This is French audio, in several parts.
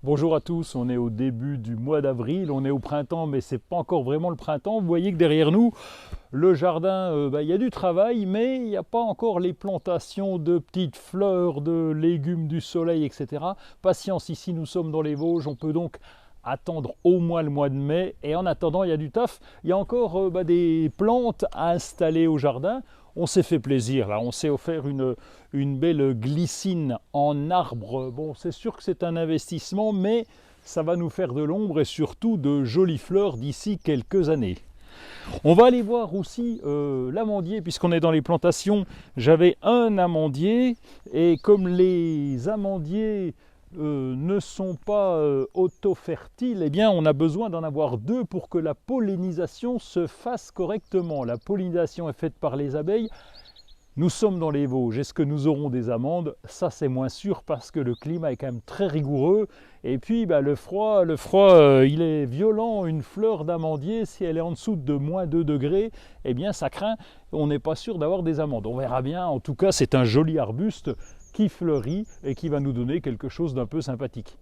Bonjour à tous, on est au début du mois d'avril, on est au printemps mais c'est pas encore vraiment le printemps. Vous voyez que derrière nous, le jardin, il y a du travail mais il n'y a pas encore les plantations de petites fleurs, de légumes du soleil, etc. Patience, ici nous sommes dans les Vosges, on peut donc attendre au moins le mois de mai et en attendant il y a du taf, il y a encore des plantes à installer au jardin. On s'est fait plaisir là, on s'est offert une belle glycine en arbre. Bon, c'est sûr que c'est un investissement, mais ça va nous faire de l'ombre et surtout de jolies fleurs d'ici quelques années. On va aller voir aussi l'amandier, puisqu'on est dans les plantations. J'avais un amandier, et comme les amandiers ne sont pas auto-fertiles, eh bien on a besoin d'en avoir deux pour que la pollinisation se fasse correctement. La pollinisation est faite par les abeilles. Nous sommes dans les Vosges. Est-ce que nous aurons des amandes? Ça, c'est moins sûr parce que le climat est quand même très rigoureux. Et puis, le froid, il est violent. Une fleur d'amandier, si elle est en dessous de moins 2 degrés, eh bien, ça craint. On n'est pas sûr d'avoir des amandes. On verra bien. En tout cas, c'est un joli arbuste qui fleurit et qui va nous donner quelque chose d'un peu sympathique.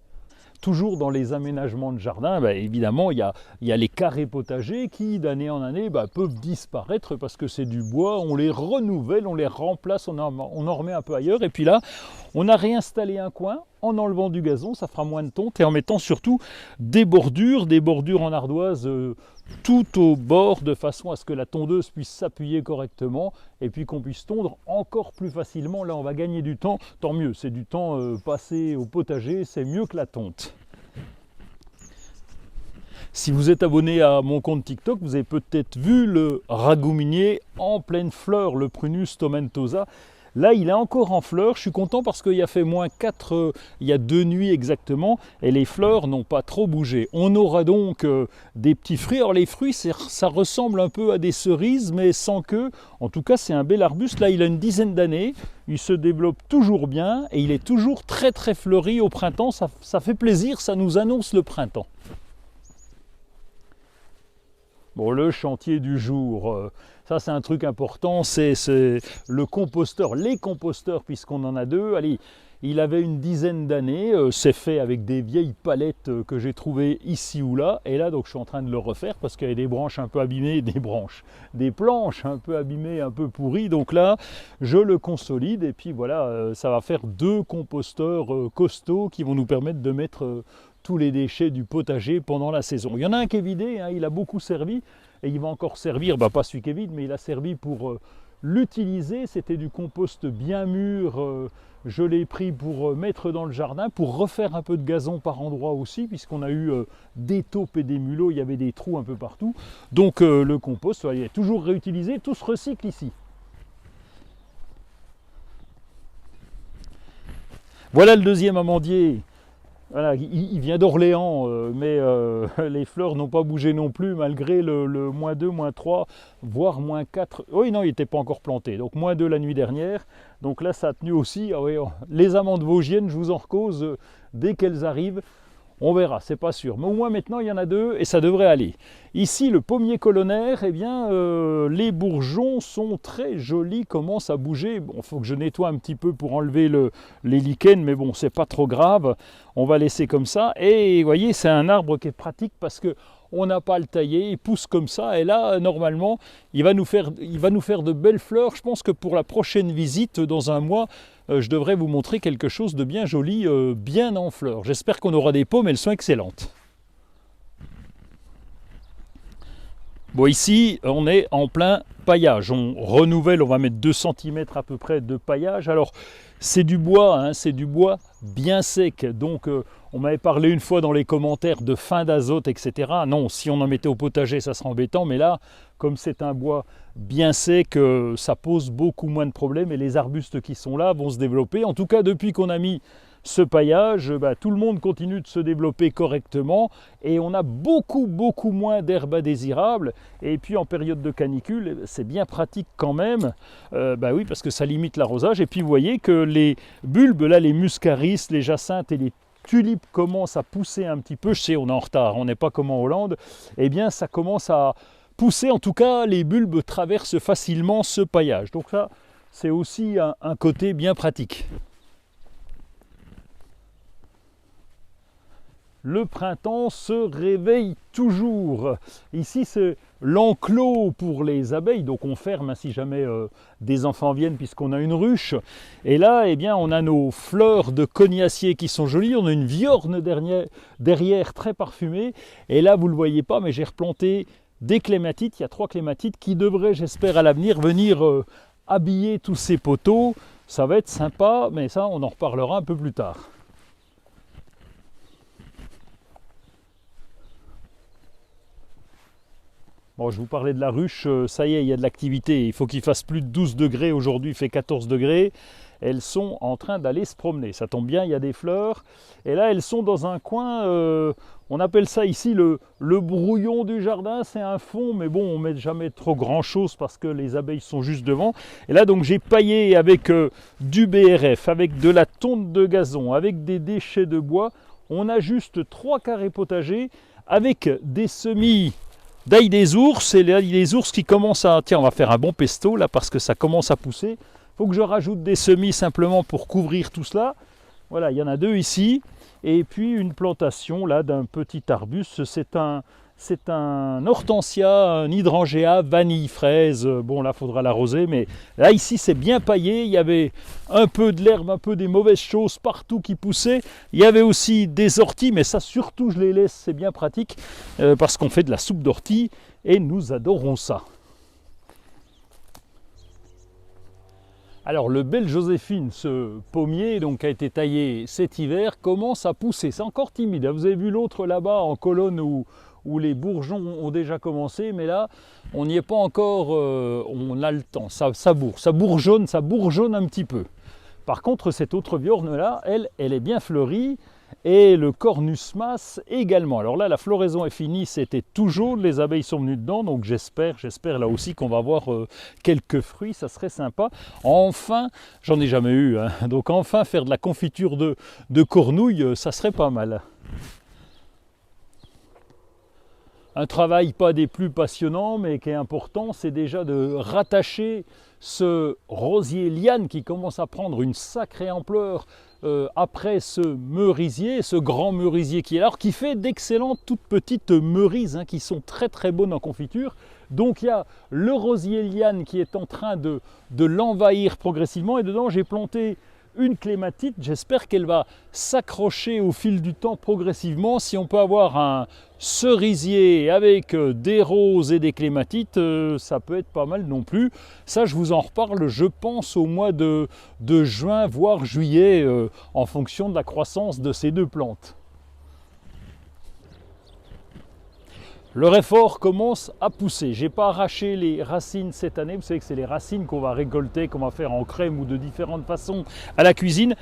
Toujours dans les aménagements de jardin, évidemment, il y a les carrés potagers qui, d'année en année, peuvent disparaître parce que c'est du bois, on les renouvelle, on les remplace, on en remet un peu ailleurs. Et puis là, on a réinstallé un coin en enlevant du gazon, ça fera moins de tonte, et en mettant surtout des bordures en ardoise tout au bord, de façon à ce que la tondeuse puisse s'appuyer correctement et puis qu'on puisse tondre encore plus facilement. Là, on va gagner du temps, tant mieux, c'est du temps passé au potager, c'est mieux que la tonte. Si vous êtes abonné à mon compte TikTok, vous avez peut-être vu le ragouminaer en pleine fleur, le Prunus tomentosa. Là, il est encore en fleurs. Je suis content parce qu'il a fait moins 4, il y a 2 nuits exactement, et les fleurs n'ont pas trop bougé. On aura donc des petits fruits. Alors les fruits, ça ressemble un peu à des cerises, mais sans queue. En tout cas, c'est un bel arbuste. Là, il a une dizaine d'années. Il se développe toujours bien et il est toujours très très fleuri au printemps. Ça fait plaisir, ça nous annonce le printemps. Bon, le chantier du jour, ça c'est un truc important, c'est le composteur, les composteurs, puisqu'on en a deux. Allez, il avait une dizaine d'années, c'est fait avec des vieilles palettes que j'ai trouvées ici ou là, et là donc je suis en train de le refaire parce qu'il y a des branches un peu abîmées, des planches un peu abîmées, un peu pourries, donc là je le consolide et puis voilà, ça va faire 2 composteurs costauds qui vont nous permettre de mettre tous les déchets du potager pendant la saison. Il y en a un qui est vidé, il a beaucoup servi et il va encore servir, pas celui qui est vide, mais il a servi pour l'utiliser. C'était du compost bien mûr, je l'ai pris pour mettre dans le jardin, pour refaire un peu de gazon par endroit aussi, puisqu'on a eu des taupes et des mulots, il y avait des trous un peu partout. Donc le compost, il est toujours réutilisé, tout se recycle ici. Voilà le deuxième amandier. Voilà, il vient d'Orléans, mais les fleurs n'ont pas bougé non plus, malgré le moins 2, moins 3, voire moins 4. Oui, non, il n'était pas encore planté. Donc moins 2 la nuit dernière. Donc là, ça a tenu aussi. Ah oui, les amandes vosgiennes, je vous en recose, dès qu'elles arrivent. On verra, c'est pas sûr. Mais au moins maintenant, il y en a 2 et ça devrait aller. Ici, le pommier colonnaire, eh bien, les bourgeons sont très jolis, commencent à bouger. Bon, il faut que je nettoie un petit peu pour enlever les lichens, mais bon, c'est pas trop grave. On va laisser comme ça. Et vous voyez, c'est un arbre qui est pratique parce que on n'a pas à le tailler, il pousse comme ça. Et là, normalement, il va nous faire de belles fleurs. Je pense que pour la prochaine visite, dans un mois, je devrais vous montrer quelque chose de bien joli, bien en fleurs. J'espère qu'on aura des pommes, elles sont excellentes. Bon, ici, on est en plein paillage. On renouvelle, on va mettre 2 cm à peu près de paillage. Alors, c'est du bois, c'est du bois bien sec. Donc, on m'avait parlé une fois dans les commentaires de fin d'azote, etc. Non, si on en mettait au potager, ça serait embêtant. Mais là, comme c'est un bois bien sec, ça pose beaucoup moins de problèmes. Et les arbustes qui sont là vont se développer. En tout cas, depuis qu'on a mis ce paillage, tout le monde continue de se développer correctement et on a beaucoup moins d'herbes indésirables. Et puis en période de canicule, c'est bien pratique quand même, oui, parce que ça limite l'arrosage. Et puis vous voyez que les bulbes, là, les muscaris, les jacinthes et les tulipes commencent à pousser un petit peu. Je sais, on est en retard, on n'est pas comme en Hollande. Eh bien, ça commence à pousser, en tout cas, les bulbes traversent facilement ce paillage. Donc ça, c'est aussi un côté bien pratique. le printemps se réveille toujours. Ici, c'est l'enclos pour les abeilles, donc on ferme si jamais des enfants viennent puisqu'on a une ruche. Et là, eh bien, on a nos fleurs de cognacier qui sont jolies, on a une viorne derrière très parfumée. Et là, vous ne le voyez pas, mais j'ai replanté des clématites, il y a 3 clématites qui devraient, j'espère, à l'avenir venir habiller tous ces poteaux. Ça va être sympa, mais ça, on en reparlera un peu plus tard. Bon, je vous parlais de la ruche, ça y est, il y a de l'activité. Il faut qu'il fasse plus de 12 degrés. Aujourd'hui, il fait 14 degrés. Elles sont en train d'aller se promener. Ça tombe bien, il y a des fleurs. Et là, elles sont dans un coin, on appelle ça ici le brouillon du jardin. C'est un fond, mais bon, on ne met jamais trop grand-chose parce que les abeilles sont juste devant. Et là, donc, j'ai paillé avec du BRF, avec de la tonte de gazon, avec des déchets de bois. On a juste 3 carrés potagers avec des semis d'ail des ours, et l'ail des ours qui commence à... Tiens, on va faire un bon pesto là parce que ça commence à pousser. Il faut que je rajoute des semis simplement pour couvrir tout cela. Voilà, il y en a 2 ici. Et puis une plantation là d'un petit arbuste. C'est un hortensia, un hydrangea, vanille, fraise. Bon, là, il faudra l'arroser. Mais là, ici, c'est bien paillé. Il y avait un peu de l'herbe, un peu des mauvaises choses partout qui poussaient. Il y avait aussi des orties, mais ça, surtout, je les laisse. C'est bien pratique parce qu'on fait de la soupe d'ortie et nous adorons ça. Alors, le bel Joséphine, ce pommier donc, a été taillé cet hiver, commence à pousser. C'est encore timide. Vous avez vu l'autre là-bas en colonne où les bourgeons ont déjà commencé, mais là, on n'y est pas encore, on a le temps, ça bourgeonne un petit peu. Par contre, cette autre viorne-là, elle est bien fleurie, et le Cornus mas également. Alors là, la floraison est finie, c'était tout jaune, les abeilles sont venues dedans, donc j'espère là aussi qu'on va avoir quelques fruits, ça serait sympa. Enfin, j'en ai jamais eu, hein, donc enfin faire de la confiture de cornouille, ça serait pas mal. Un travail pas des plus passionnants, mais qui est important, c'est déjà de rattacher ce rosier liane qui commence à prendre une sacrée ampleur après ce merisier, ce grand merisier qui est là, qui fait d'excellentes toutes petites merises qui sont très très bonnes en confiture. Donc il y a le rosier liane qui est en train de l'envahir progressivement, et dedans j'ai planté une clématite. J'espère qu'elle va s'accrocher au fil du temps progressivement. Si on peut avoir un cerisier avec des roses et des clématites, ça peut être pas mal non plus. Ça, je vous en reparle, je pense, au mois de juin, voire juillet, en fonction de la croissance de ces 2 plantes. Le réfort commence à pousser. Je n'ai pas arraché les racines cette année. Vous savez que c'est les racines qu'on va récolter, qu'on va faire en crème ou de différentes façons à la cuisine.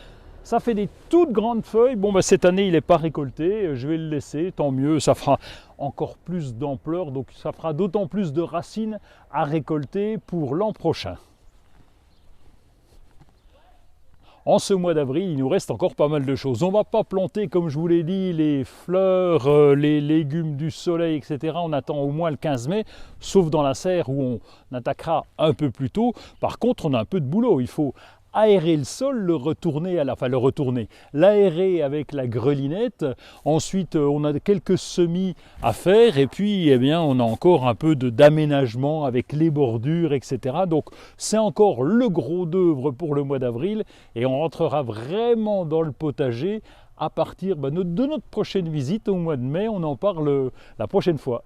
Ça fait des toutes grandes feuilles. Bon, cette année, il n'est pas récolté. Je vais le laisser, tant mieux. Ça fera encore plus d'ampleur. Donc, ça fera d'autant plus de racines à récolter pour l'an prochain. En ce mois d'avril, il nous reste encore pas mal de choses. On ne va pas planter, comme je vous l'ai dit, les fleurs, les légumes du soleil, etc. On attend au moins le 15 mai, sauf dans la serre où on attaquera un peu plus tôt. Par contre, on a un peu de boulot. Il faut aérer le sol, l'aérer avec la grelinette. Ensuite, on a quelques semis à faire, et puis eh bien, on a encore un peu d'aménagement avec les bordures, etc. Donc c'est encore le gros d'œuvre pour le mois d'avril, et on rentrera vraiment dans le potager à partir de notre prochaine visite au mois de mai. On en parle la prochaine fois.